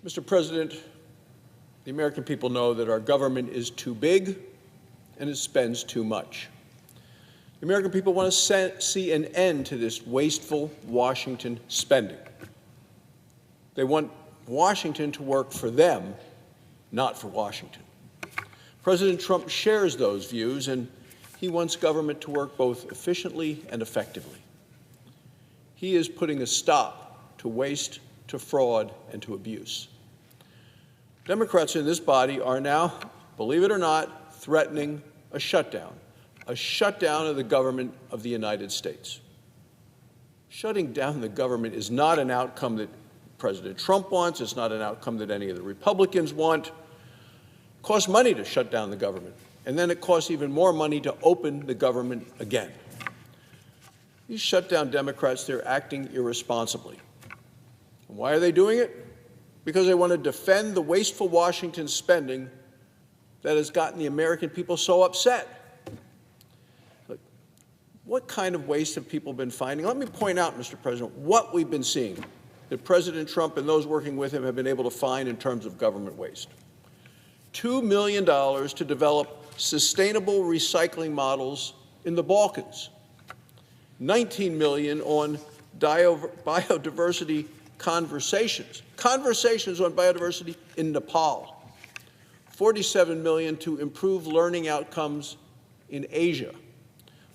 Mr. President, the American people know that our government is too big and it spends too much. The American people want to see an end to this wasteful Washington spending. They want Washington to work for them, not for Washington. President Trump shares those views, and he wants government to work both efficiently and effectively. He is putting a stop to waste, to fraud, and to abuse. Democrats in this body are now, believe it or not, threatening a shutdown of the government of the United States. Shutting down the government is not an outcome that President Trump wants. It's not an outcome that any of the Republicans want. It costs money to shut down the government, and then it costs even more money to open the government again. These shutdown Democrats, they're acting irresponsibly. And why are they doing it? Because they want to defend the wasteful Washington spending that has gotten the American people so upset. Look, what kind of waste have people been finding? Let me point out, Mr. President, what we've been seeing that President Trump and those working with him have been able to find in terms of government waste. $2 million to develop sustainable recycling models in the Balkans. $19 million on biodiversity conversations on biodiversity in Nepal. $47 million to improve learning outcomes in Asia.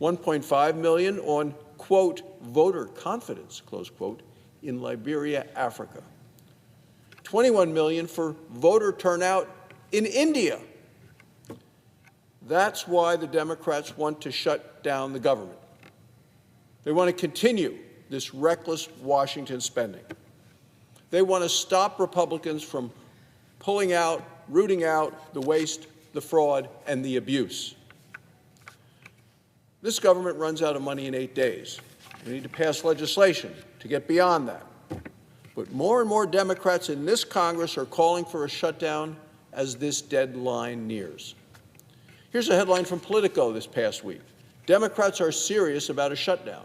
$1.5 million on, quote, voter confidence, close quote, in Liberia, Africa. $21 million for voter turnout in India. That's why the Democrats want to shut down the government. They want to continue this reckless Washington spending. They want to stop Republicans from pulling out, rooting out the waste, the fraud, and the abuse. This government runs out of money in 8 days. We need to pass legislation to get beyond that. But more and more Democrats in this Congress are calling for a shutdown as this deadline nears. Here's a headline from Politico this past week. Democrats are serious about a shutdown.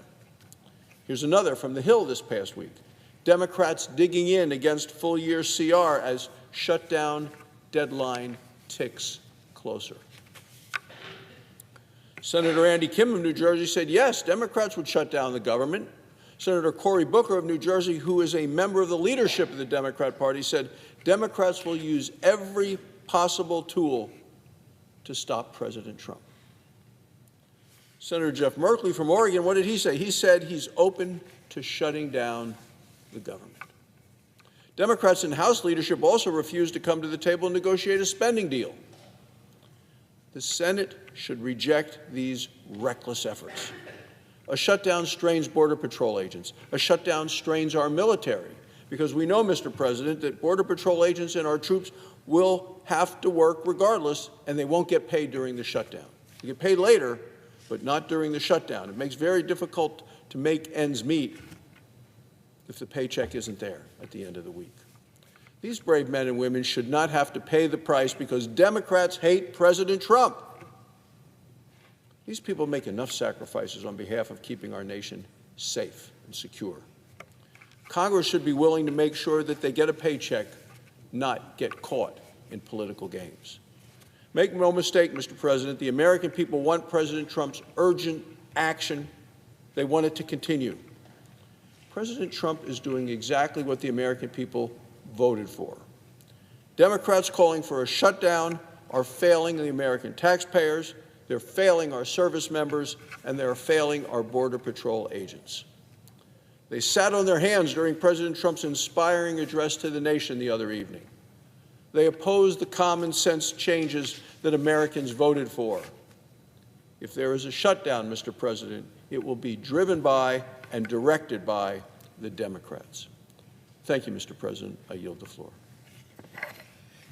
Here's another from The Hill this past week. Democrats digging in against full-year CR as shutdown deadline ticks closer. Senator Andy Kim of New Jersey said, yes, Democrats would shut down the government. Senator Cory Booker of New Jersey, who is a member of the leadership of the Democrat Party, said Democrats will use every possible tool to stop President Trump. Senator Jeff Merkley from Oregon, what did he say? He said he's open to shutting down the government. Democrats in House leadership also refused to come to the table and negotiate a spending deal. The Senate should reject these reckless efforts. A shutdown strains Border Patrol agents. A shutdown strains our military, because we know, Mr. President, that Border Patrol agents and our troops will have to work regardless, and they won't get paid during the shutdown. They get paid later, but not during the shutdown. It makes it very difficult to make ends meet if the paycheck isn't there at the end of the week. These brave men and women should not have to pay the price because Democrats hate President Trump. These people make enough sacrifices on behalf of keeping our nation safe and secure. Congress should be willing to make sure that they get a paycheck, not get caught in political games. Make no mistake, Mr. President, the American people want President Trump's urgent action. They want it to continue. President Trump is doing exactly what the American people voted for. Democrats calling for a shutdown are failing the American taxpayers, they're failing our service members, and they're failing our Border Patrol agents. They sat on their hands during President Trump's inspiring address to the nation the other evening. They opposed the common sense changes that Americans voted for. If there is a shutdown, Mr. President, it will be driven by and directed by the Democrats. Thank you, Mr. President. I yield the floor.